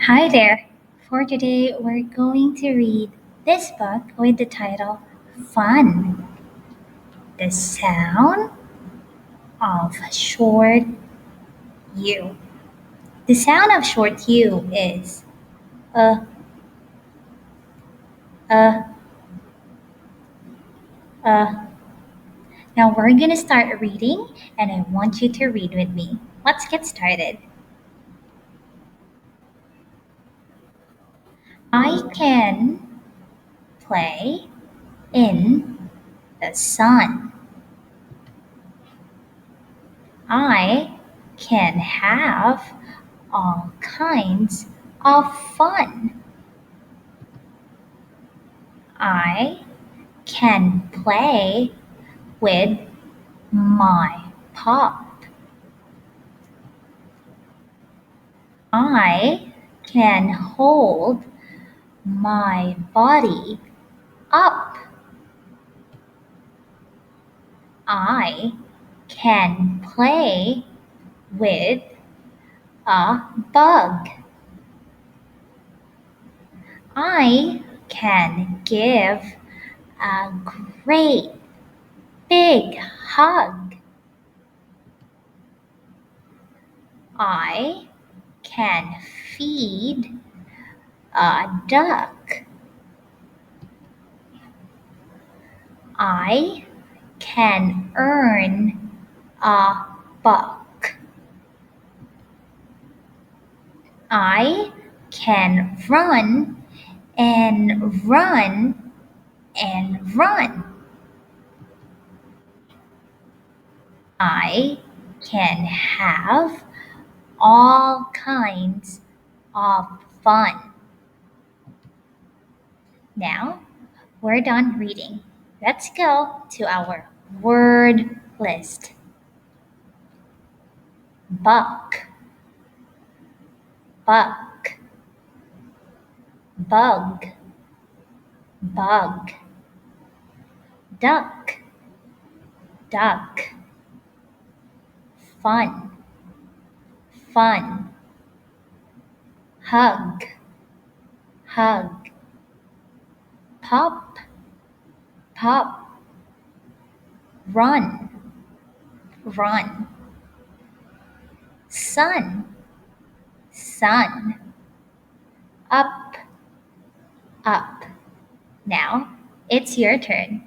Hi there. For today, we're going to read this book with the title Fun: The Sound of Short U. The sound of short U is uh, uh, uh. Now we're going to start reading, and I want you to read with me. Let's get started. I can play in the sun. I can have all kinds of fun. I can play with my pop. I can hold my body up. I can play with a bug. I can give a great big hug. I can feed a duck. I can earn a buck. I can run and run and run. I can have all kinds of fun. Now we're done reading. Let's go to our word list. Buck, buck, bug, bug, duck, duck, fun, fun, hug, hug, pop, pop, run, run, sun, sun, up, up. Now it's your turn.